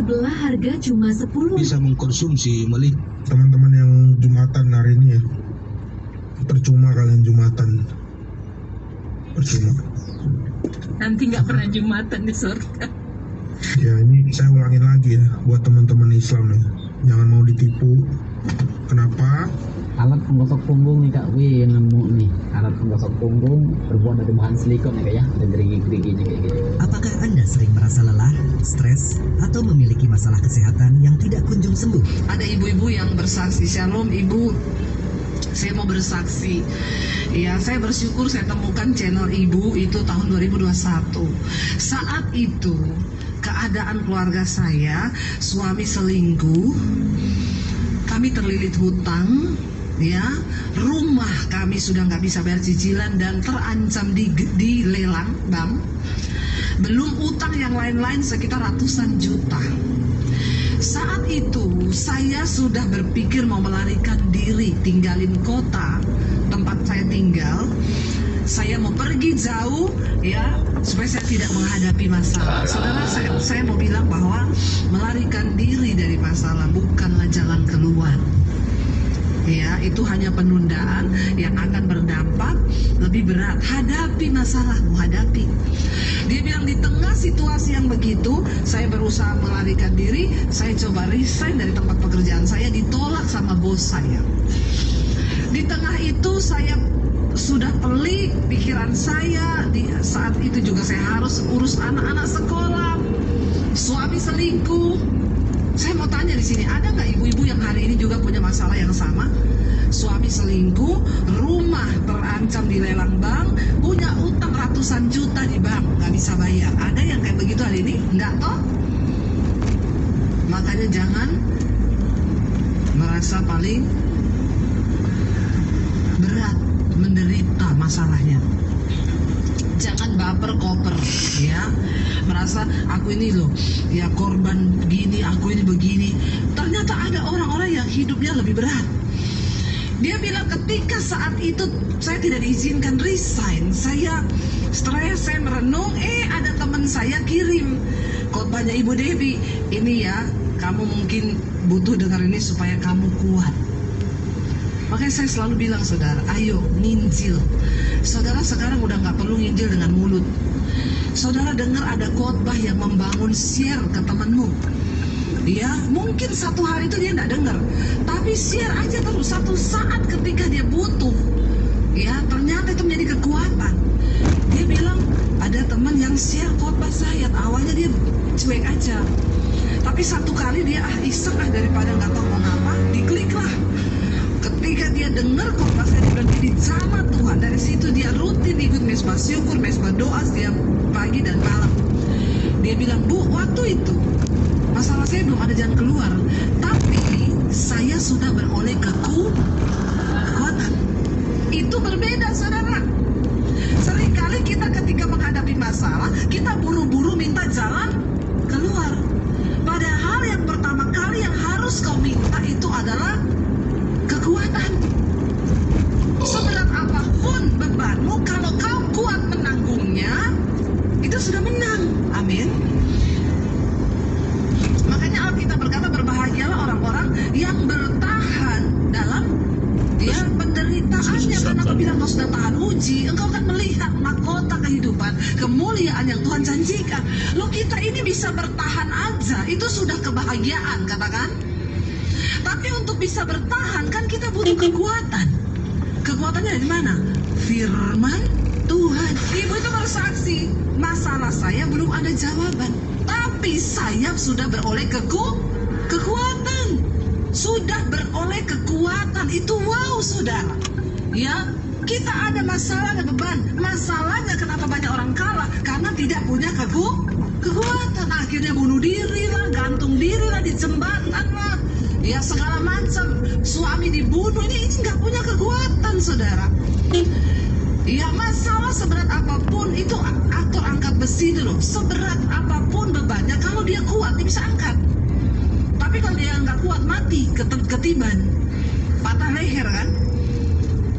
sebelah harga cuma 10. Bisa mengkonsumsi Meli. Teman-teman yang Jumatan hari ini ya, percuma kalian Jumatan, percuma. Nanti nggak pernah Jumatan di surga. Ya ini saya ulangin lagi ya buat teman-teman Islam ya, jangan mau ditipu. Kenapa? Alat penggosok punggung nih Kak, wih nemu nih alat penggosok punggung terbuat dari bahan silikon ya Kak ya, ada gerigi-geriginya kayak gitu. Apakah Anda sering merasa lelah, stres, atau memiliki masalah kesehatan yang tidak kunjung sembuh? Ada ibu-ibu yang bersaksi, Shalom Ibu, saya mau bersaksi. Ya, saya bersyukur saya temukan channel Ibu itu tahun 2021. Saat itu keadaan keluarga saya, suami selingkuh, kami terlilit hutang, ya, rumah kami sudah nggak bisa bayar cicilan dan terancam dilelang bang. Belum utang yang lain-lain sekitar ratusan juta. Saat itu saya sudah berpikir mau melarikan diri, tinggalin kota tempat saya tinggal. Saya mau pergi jauh ya supaya saya tidak menghadapi masalah. Saudara, saya mau bilang bahwa melarikan diri dari masalah bukanlah jalan keluar. Ya, itu hanya penundaan yang akan berdampak lebih berat. Hadapi masalahmu, hadapi. Dia bilang di tengah situasi yang begitu, saya berusaha melarikan diri, saya coba resign dari tempat pekerjaan saya, ditolak sama bos saya. Di tengah itu saya sudah pelik pikiran saya, di saat itu juga saya harus urus anak-anak sekolah, suami selingkuh. Saya mau tanya di sini, ada nggak ibu-ibu yang hari ini juga punya masalah yang sama? Suami selingkuh, rumah terancam dilelang bank, punya utang ratusan juta di bank, nggak bisa bayar. Ada yang kayak begitu hari ini? Nggak toh? Makanya jangan merasa paling berat menderita masalahnya. Jangan baper koper ya, merasa aku ini loh ya korban begini, aku ini begini. Ternyata ada orang-orang yang hidupnya lebih berat. Dia bilang ketika saat itu saya tidak diizinkan resign, saya stres, saya merenung, ada teman saya kirim khotbahnya Ibu Debbie, ini ya kamu mungkin butuh dengar ini supaya kamu kuat. Makanya saya selalu bilang saudara, ayo nginjil. Saudara sekarang udah gak perlu nginjil dengan mulut. Saudara dengar ada khotbah yang membangun, share ke temanmu. Ya, mungkin satu hari itu dia gak dengar, tapi share aja terus. Satu saat ketika dia butuh, ya ternyata itu menjadi kekuatan. Dia bilang ada teman yang share khotbah saya, awalnya dia cuek aja, tapi satu kali dia iseng daripada gak tahu mau ngapa, diklik lah. Ketika dia dengar khotbah saya, dia bilang ini sama Tuhan. Dari situ dia rutin ikut mesbah syukur, mesbah doa setiap pagi dan malam. Dia bilang, Bu, waktu itu masalah saya belum ada jalan keluar, tapi saya sudah beroleh kekuatan. Itu berbeda saudara. Seringkali kita ketika menghadapi masalah, kita buru-buru minta jalan keluar. Padahal yang pertama kali yang harus kau minta itu adalah kekuatan. Seberat apapun bebanmu, kalau kau kuat menanggungnya, itu sudah menang. Amin. Makanya Alkitab berkata berbahagialah orang-orang yang bertahan dalam penderitaannya. Karena apabila engkau sudah tahan uji, engkau akan melihat mahkota kehidupan, kemuliaan yang Tuhan janjikan. Loh, kita ini bisa bertahan aja, itu sudah kebahagiaan, katakan. Tapi untuk bisa bertahan kan kita butuh kekuatan. Kekuatannya dari mana? Firman Tuhan. Ibu itu bersaksi, masalah saya belum ada jawaban, tapi saya sudah beroleh kekuatan. Sudah beroleh kekuatan. Itu wow saudara. Ya, kita ada masalah, ada beban. Masalahnya kenapa banyak orang kalah? Karena tidak punya kekuatan. Akhirnya bunuh diri lah, gantung diri lah, dijembatan lah, ya segala macam. Suami dibunuh, ini nggak punya kekuatan saudara. Ya, masalah seberat apapun itu aktor angkat besi dulu. Seberat apapun bebannya, kalau dia kuat dia bisa angkat. Tapi kalau dia nggak kuat, mati, ketiban, patah leher kan.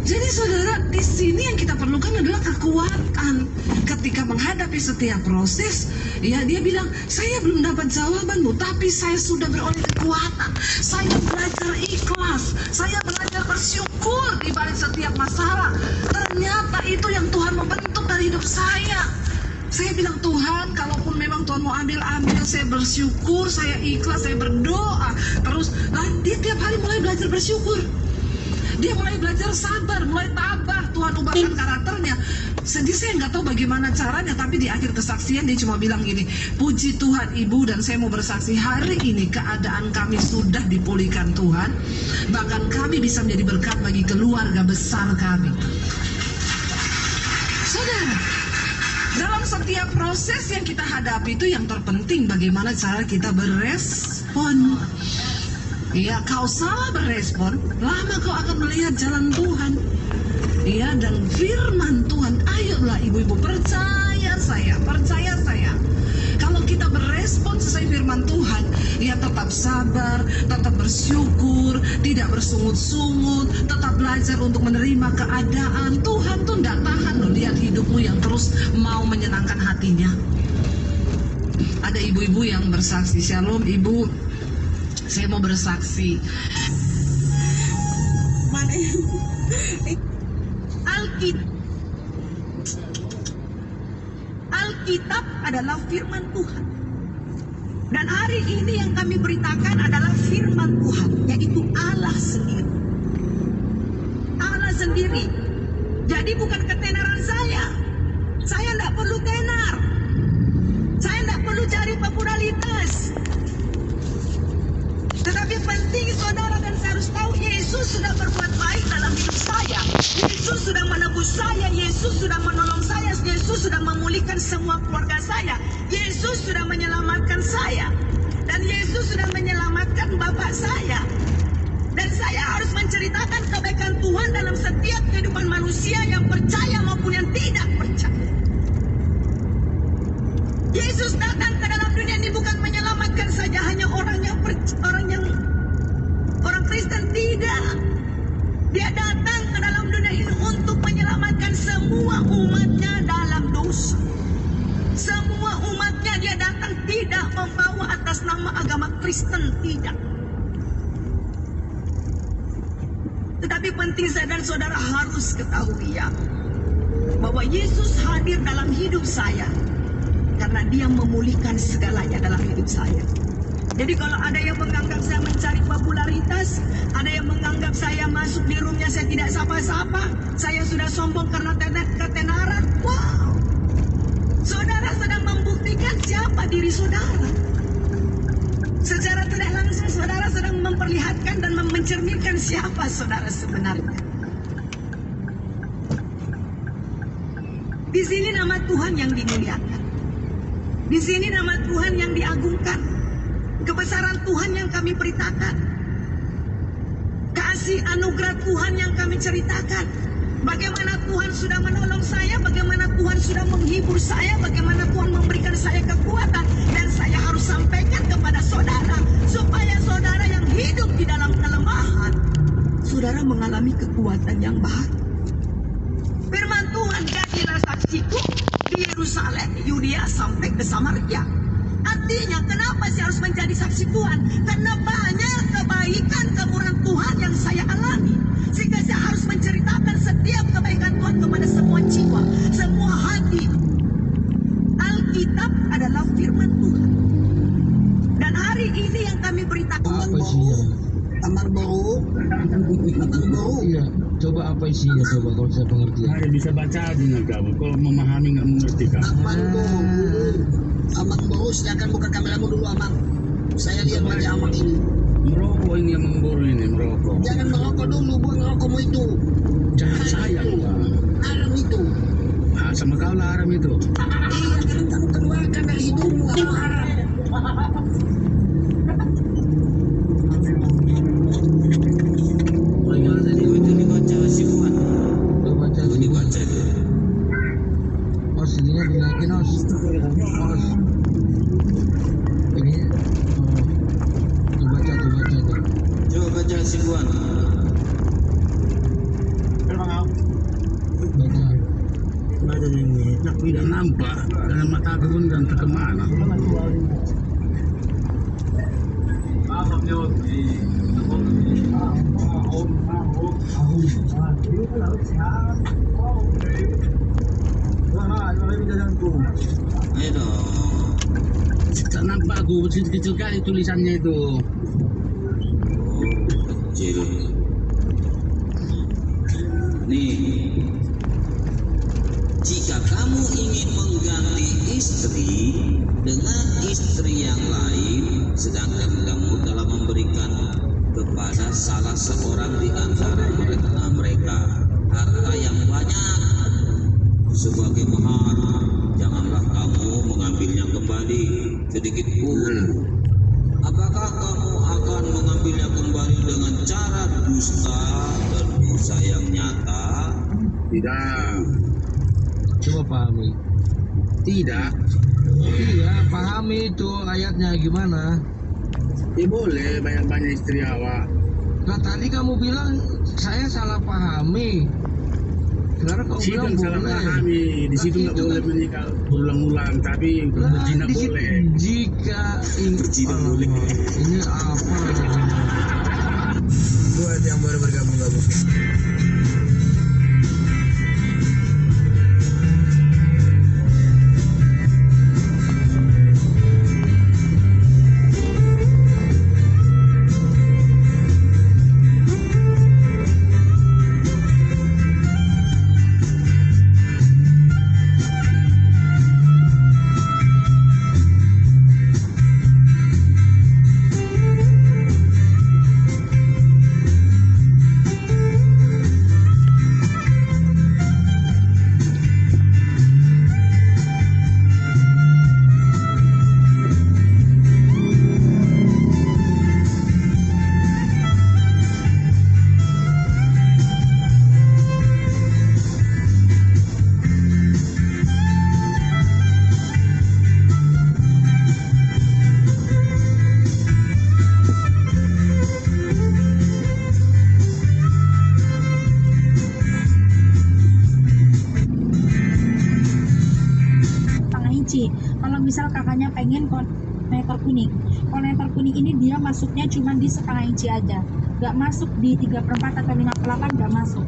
Jadi saudara, di sini yang kita perlukan adalah kekuatan. Ketika menghadapi setiap proses, ya dia bilang, saya belum dapat jawabanmu, tapi saya sudah beroleh kekuatan. Saya belajar ikhlas, saya belajar bersyukur di balik setiap masalah. Ternyata itu yang Tuhan membentuk dari hidup saya. Saya bilang, Tuhan, kalaupun memang Tuhan mau ambil, saya bersyukur, saya ikhlas, saya berdoa. Terus, dia tiap hari mulai belajar bersyukur. Dia mulai belajar sabar, mulai tabah. Tuhan ubahkan karakternya. Jadi saya nggak tahu bagaimana caranya, tapi di akhir kesaksian dia cuma bilang gini, puji Tuhan Ibu, dan saya mau bersaksi hari ini keadaan kami sudah dipulihkan Tuhan. Bahkan kami bisa menjadi berkat bagi keluarga besar kami. Saudara, dalam setiap proses yang kita hadapi itu yang terpenting bagaimana cara kita berespon. Ya, kau salah berespon, lama kau akan melihat jalan Tuhan. Ya, dan firman Tuhan, ayolah ibu-ibu, percaya saya. Kalau kita berespon sesuai firman Tuhan, ya tetap sabar, tetap bersyukur, tidak bersungut-sungut, tetap belajar untuk menerima keadaan. Tuhan tuh tidak tahan loh lihat hidupmu yang terus mau menyenangkan hatinya. Ada ibu-ibu yang bersaksi, Shalom ibu, saya mau bersaksi. Alkitab adalah firman Tuhan. Dan hari ini yang kami beritakan adalah firman Tuhan, yaitu Allah sendiri. Allah sendiri. Jadi bukan ketenaran saya. Saya tidak perlu tenar. Saya tidak perlu cari popularitas. Tetapi penting saudara dan saya harus tahu, Yesus sudah berbuat baik dalam hidup saya. Yesus sudah menebus saya, Yesus sudah menolong saya, Yesus sudah memulihkan semua keluarga saya. Yesus sudah menyelamatkan saya. Dan Yesus sudah menyelamatkan bapak saya. Dan saya harus menceritakan kebaikan Tuhan dalam setiap kehidupan manusia yang percaya maupun yang tidak percaya. Yesus datang ke dalam dunia ini bukan menyelamatkan saja hanya orang Kristen, tidak. Dia datang ke dalam dunia ini untuk menyelamatkan semua umatnya dalam dosa. Semua umatnya dia datang tidak membawa atas nama agama Kristen, tidak. Tetapi penting saya dan saudara harus ketahui ya, bahwa Yesus hadir dalam hidup saya karena dia memulihkan segalanya dalam hidup saya. Jadi kalau ada yang menganggap saya mencari popularitas, ada yang menganggap saya masuk di roomnya saya tidak sapa-sapa, saya sudah sombong karena ketenaran. Wow, saudara sedang membuktikan siapa diri saudara. Secara tidak langsung saudara sedang memperlihatkan dan mencerminkan siapa saudara sebenarnya. Di sini nama Tuhan yang dimuliakan. Di sini nama Tuhan yang diagungkan. Kebesaran Tuhan yang kami beritakan. Kasih anugerah Tuhan yang kami ceritakan. Bagaimana Tuhan sudah menolong saya, bagaimana Tuhan sudah menghibur saya, bagaimana Tuhan memberikan saya kekuatan. Dan saya harus sampaikan kepada saudara, supaya saudara yang hidup di dalam kelemahan, saudara mengalami kekuatan yang baru. Firman Tuhan, jadilah saksiku di Yerusalem, Yudea sampai ke Samaria. Artinya kenapa saya harus menjadi saksi Tuhan? Karena banyak kebaikan kemurahan Tuhan yang saya alami. Sehingga saya harus menceritakan setiap kebaikan Tuhan kepada semua jiwa, semua hati. Alkitab adalah firman Tuhan. Dan hari ini yang kami beritakan Amar baru. Iya, coba apa isinya, coba kalau saya pengertian. Hari bisa baca aja nggak kamu, kalau memahami nggak mengerti kan. Amang baru, silakan buka kameramu dulu Amang. Saya lihat wajah Amang ini. Merokok ini yang memburu ini, merokok. Jangan merokok dulu, buang rokokmu itu. Jangan sayang Bang. Haram itu. Sama kau lah haram itu. Iya, karena kamu keluarkan dari hidungmu, kamu haram. Ininya dinaikin os. Ini dibaca tuh. Coba baca simpuan. Memang tidak nampak dengan mata aku pun dan kemana. Ayo dong. Tak nampak aku, kecil kali tulisannya itu. Oh, kecil. Nih, jika kamu ingin mengganti istri dengan istri yang lain, sedangkan kamu telah memberikan kepada salah seorang di antara mereka harta yang banyak sebagai mahar, janganlah kamu mengambilnya kembali sedikit pun. Apakah kamu akan mengambilnya kembali dengan cara dusta dan dosa yang nyata? Tidak. Coba pahami. Tidak. Iya, pahami itu ayatnya gimana. Ya boleh banyak-banyak istri awak. Nah tadi kamu bilang saya salah pahami. Sekarang kamu bilang Salah boleh. pahami. Di situ nggak itu boleh kan- menikah berulang-ulang, tapi Nah, berzina di situ boleh. jika Berzina boleh. Ini apa? Buat yang baru bergabung-gabung. Kalau misal kakaknya pengen koneter kuning, koneter kuning ini dia masuknya cuma di setengah inci aja, nggak masuk di 3/4 atau 5/8, nggak masuk.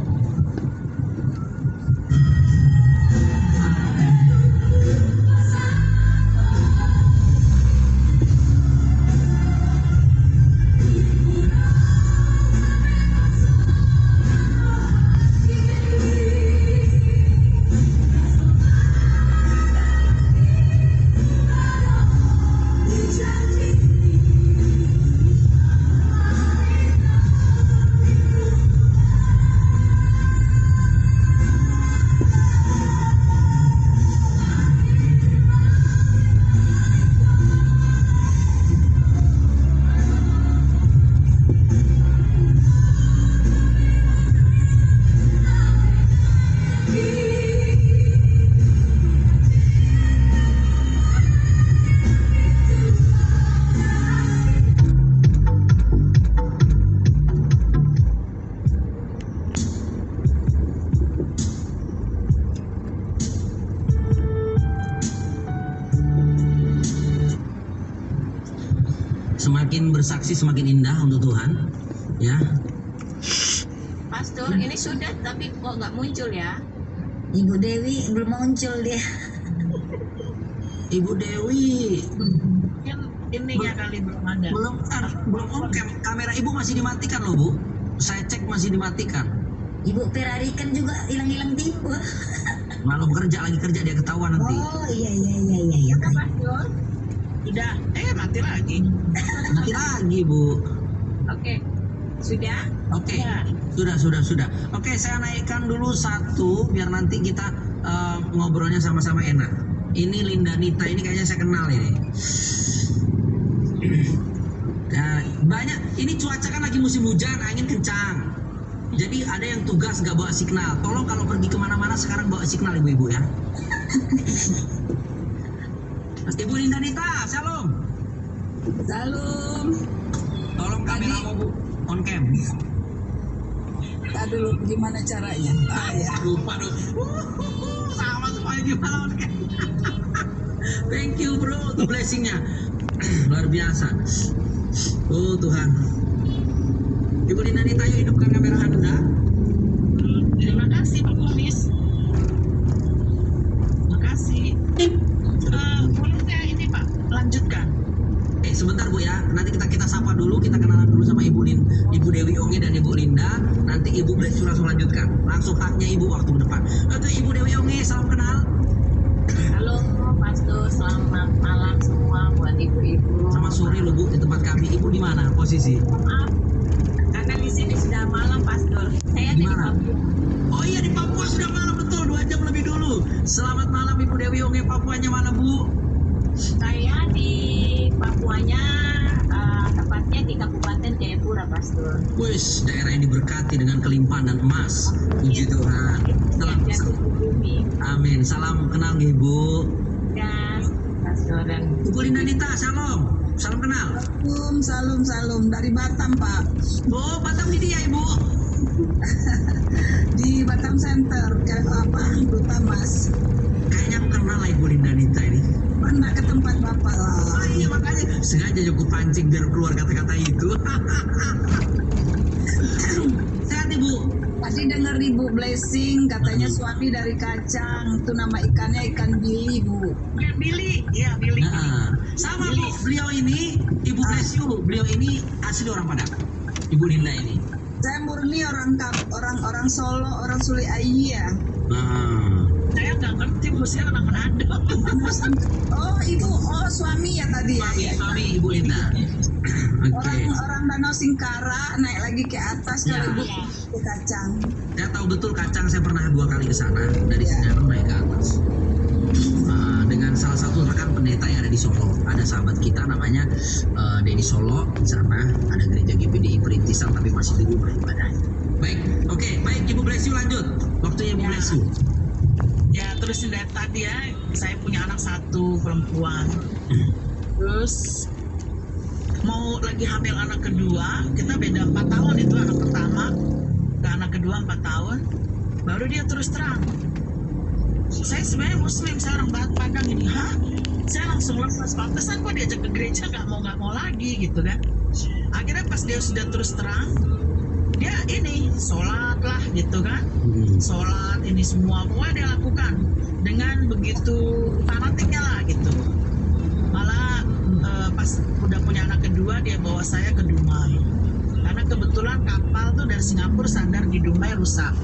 Semakin bersaksi semakin indah untuk Tuhan, ya. Pastor, ini sudah tapi kok nggak muncul ya? Ibu Dewi belum muncul dia. Ibu Dewi Ininya kali belum ada. belum on cam. Kamera ibu masih dimatikan loh, Bu. Saya cek masih dimatikan. Ibu Ferrari kan juga hilang-hilang tipu. Malah kerja dia ketahuan nanti. Oh iya. Pastor, sudah. Mati lagi. Mati lagi, Bu. Oke. Sudah? Oke. Ya. Sudah. Oke, saya naikkan dulu satu biar nanti kita ngobrolnya sama-sama enak. Ini Linda Nita, ini kayaknya saya kenal ini. Nah, banyak. Ini cuaca kan lagi musim hujan, angin kencang. Jadi ada yang tugas nggak bawa signal. Tolong kalau pergi kemana-mana sekarang bawa signal ibu-ibu ya. Ibu Linda Nita, shalom. Salam. Tolong kameramu Bu, on cam. Tak dulu gimana caranya? Lupa dong. Sama semuanya. lagi pahlawan. Thank you bro untuk blessingnya. Luar biasa. Oh Tuhan. Ibu Linda Nita, yuk hidupkan kamera Anda. Terima kasih Pak Kumis. Terima kasih. Boleh saya ini Pak lanjutkan? Sebentar Bu ya, nanti kita sapa dulu, kita kenalan dulu sama Ibu Dewi Onge dan Ibu Linda. Nanti Ibu bless you langsung lanjutkan. Langsung haknya Ibu waktu ke depan. Oke Ibu Dewi Onge, salam kenal. Halo Pastor, selamat malam semua buat ibu-ibu. Selamat sore loh Bu, di tempat kami. Ibu di mana posisi? Maaf, karena di sini sudah malam Pastor. Saya di Papua. Oh iya, di Papua sudah malam, betul, 2 jam lebih dulu. Selamat malam Ibu Dewi Onge. Papuanya mana Bu? Saya di Papuanya, tepatnya di Kabupaten Jayapura Pastor. Wis, daerah yang diberkati dengan kelimpahan dan emas. Puji Tuhan. Salam. Amin. Salam kenal Ibu. Ya, Pastor dan Ibu Linda Nita, shalom. Salam kenal. Salam dari Batam Pak. Oh, Batam ini ya Ibu. Di Batam Center, Duta Mas. Kayaknya aku kenal lah Ibu Linda Nita ini. Pernah ke tempat Bapak lah. Oh iya, makanya sengaja aku pancing biar keluar kata-kata itu. Sehat Ibu. Tadi dengar Ibu blessing, katanya suami dari kacang. Itu nama ikannya ikan bili Bu. Ikan bili, iya bili. Nah, sama Bu, beliau ini Ibu bless you. Beliau ini asli orang Padang. Ibu Linda ini. Saya murni orang Solo, orang Suli Ayi ya. Nah. Saya nggak ngerti Bu, saya orang Manado. Oh Ibu, suami ya tadi ya. Suami Ibu Linda. Orang Danau Singkara naik lagi ke atas kalau Ibu ke kacang. Saya tahu betul kacang, saya pernah 2 kali ke sana dari Sinarang naik ke atas. Dengan salah satu rekan pendeta yang ada di Solo. Ada sahabat kita namanya Denny Solo di sana. Ada gereja GPDI Perintisan tapi masih di rumah ibadahnya. Baik, oke, baik Ibu bless you lanjut. Waktunya Ibu bless you. Ya terusin dari tadi ya, saya punya anak 1 perempuan. Terus mau lagi hamil anak kedua, kita beda 4 tahun itu anak pertama ke anak kedua 4 tahun, baru dia terus terang. Saya sebenarnya Muslim, saya orang Padang ini, saya langsung lepas, pantesan kok diajak ke gereja nggak mau lagi gitu kan. Akhirnya pas dia sudah terus terang, dia ini sholat lah gitu kan, sholat ini semua dia lakukan dengan begitu fanatiknya lah gitu. Malah pas udah punya anak kedua dia bawa saya ke Dumai karena kebetulan kapal tuh dari Singapura sandar di Dumai rusak.